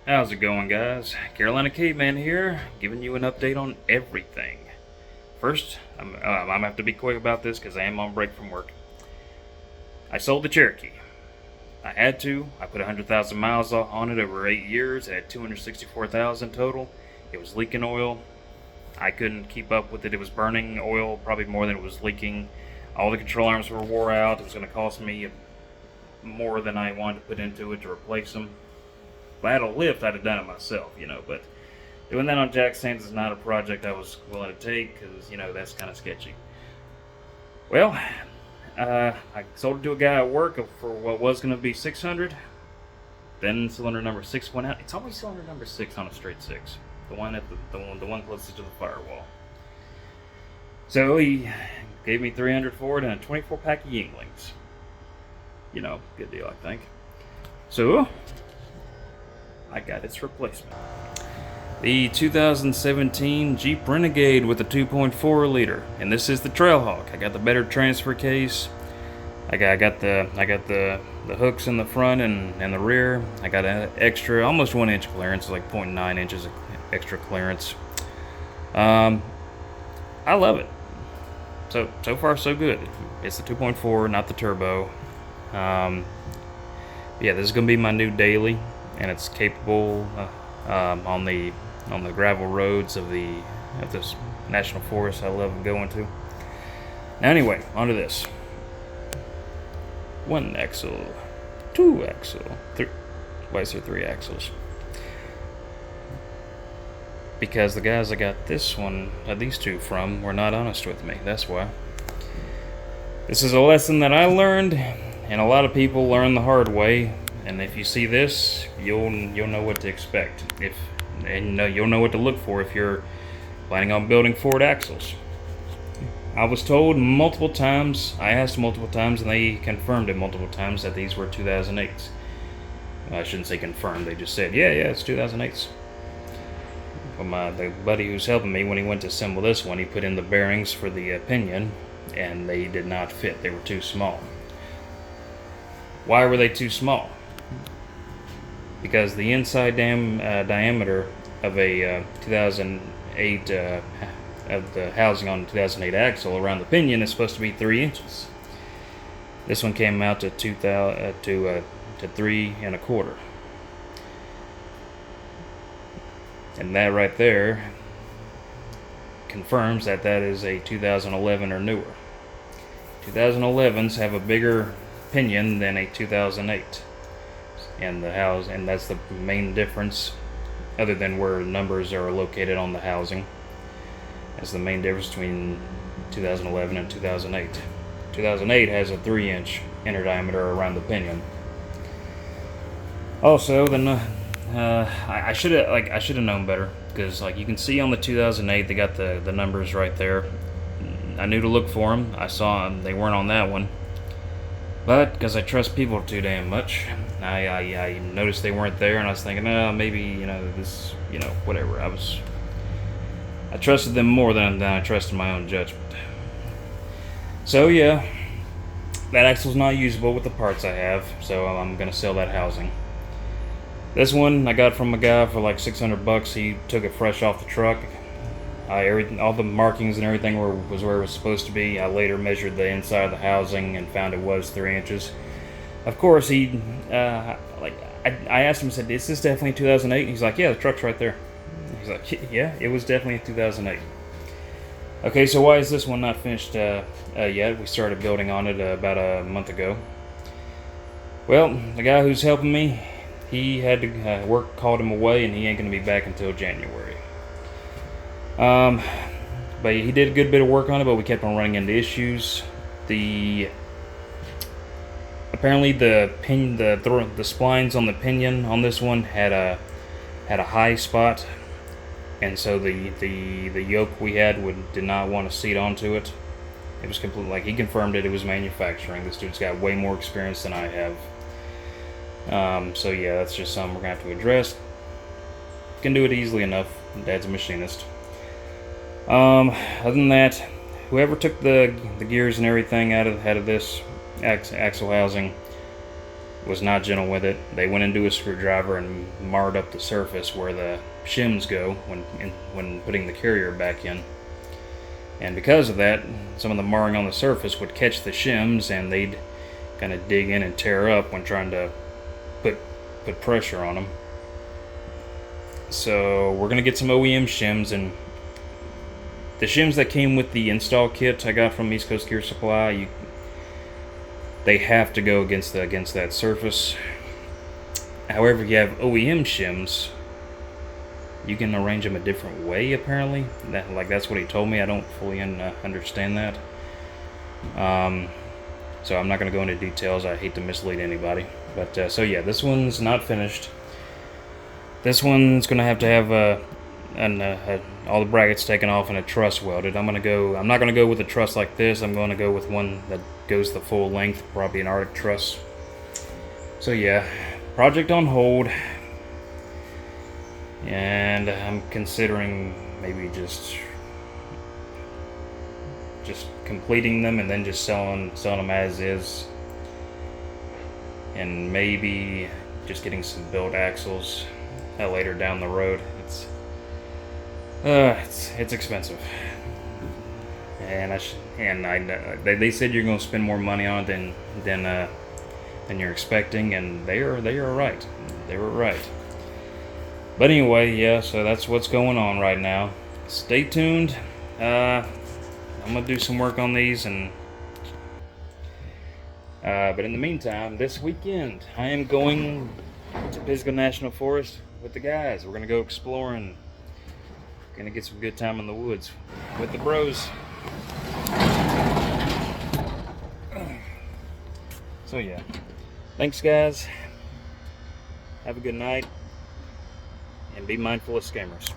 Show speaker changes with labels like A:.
A: How's it going, guys? Carolina Caveman here, giving you an update on everything. First, I'm gonna have to be quick about this because I am on break from work. I sold the Cherokee. I had to. I put 100,000 miles on it over 8 years. It had 264,000 total. It was leaking oil. I couldn't keep up with it. It was burning oil probably more than it was leaking. All the control arms were wore out. It was going to cost me more than I wanted to put into it to replace them. If I had a lift, I'd have done it myself, but doing that on jack stands is not a project I was willing to take because, that's kind of sketchy. Well, I sold it to a guy at work for what was going to be 600. Then cylinder number 6 went out. It's always cylinder number 6 on a straight 6. The one at the one closest to the firewall. So he gave me 300 for it and a 24 pack of Yinglings. Good deal, I think. So I got its replacement. The 2017 Jeep Renegade with a 2.4 liter, and this is the Trailhawk. I got the better transfer case. I got the hooks in the front and the rear. I got an extra, almost 1 inch clearance, like 0.9 inches of extra clearance. I love it. So far so good. It's the 2.4, not the turbo. Yeah, this is gonna be my new daily, and it's capable on the gravel roads of this national forest I love going to. Now anyway, onto this. 1 axle, 2 axle, 3. Why is there 3 axles? Because the guys I got these two from, were not honest with me. That's why. This is a lesson that I learned, and a lot of people learn the hard way. And if you see this, you'll know what to expect. You'll know what to look for if you're planning on building Ford axles. I was told multiple times, I asked multiple times, and they confirmed it multiple times that these were 2008s. I shouldn't say confirmed, they just said, yeah, it's 2008s. But the buddy who's helping me, when he went to assemble this one, he put in the bearings for the pinion, and they did not fit. They were too small. Why were they too small? Because the inside diameter of a 2008 of the housing on the 2008 axle around the pinion is supposed to be 3 inches. This one came out to 3 1/4. And that right there confirms that is a 2011 or newer. 2011s have a bigger pinion than a 2008. And that's the main difference, other than where numbers are located on the housing. That's the main difference between 2011 and 2008. 2008 has a 3 inch inner diameter around the pinion. Also, I should have known better, because you can see on the 2008 they got the numbers right there. I knew to look for them. I saw them. They weren't on that one. But because I trust people too damn much, I noticed they weren't there, and I was thinking, maybe this, whatever. I trusted them more than I trusted my own judgment. So yeah, that axle's not usable with the parts I have, so I'm gonna sell that housing. This one I got from a guy for like $600. He took it fresh off the truck. All the markings and everything was where it was supposed to be. I later measured the inside of the housing and found it was 3 inches. Of course, I asked him, I said, "Is this definitely 2008?" He's like, "Yeah, the truck's right there." He's like, "Yeah, it was definitely 2008." Okay, so why is this one not finished yet? We started building on it about a month ago. Well, the guy who's helping me, he had to work called him away, and he ain't going to be back until January. But he did a good bit of work on it, but we kept on running into issues. Apparently the splines on the pinion on this one had a high spot, and so the yoke we had did not want to seat onto it. It was completely, he confirmed it was manufacturing. This dude's got way more experience than I have. So yeah, that's just something we're gonna have to address. Can do it easily enough. Dad's a machinist. Other than that, whoever took the gears and everything out of this axle housing, was not gentle with it. They went into a screwdriver and marred up the surface where the shims go when putting the carrier back in. And because of that, some of the marring on the surface would catch the shims, and they'd kind of dig in and tear up when trying to put pressure on them. So we're gonna get some OEM shims, and the shims that came with the install kit I got from East Coast Gear Supply, they have to go against that surface. However, if you have OEM shims, you can arrange them a different way, apparently. That's what he told me. I don't fully understand that. So I'm not going to go into details. I hate to mislead anybody. But so yeah, this one's not finished. This one's going to have all the brackets taken off and a truss welded. I'm not going to go with a truss like this. I'm going to go with one that goes the full length, probably an Arctic truss. So yeah, project on hold. And I'm considering maybe just completing them and then just selling them as is, and maybe just getting some built axles later down the road. It's expensive, and they said you're going to spend more money on it than you're expecting, and they are right. They were right. But anyway, yeah, so that's what's going on right now. Stay tuned. I'm going to do some work on these, but in the meantime, this weekend, I am going to Pisgah National Forest with the guys. We're going to go exploring. Going to get some good time in the woods with the bros. So yeah, thanks guys. Have a good night. And be mindful of scammers.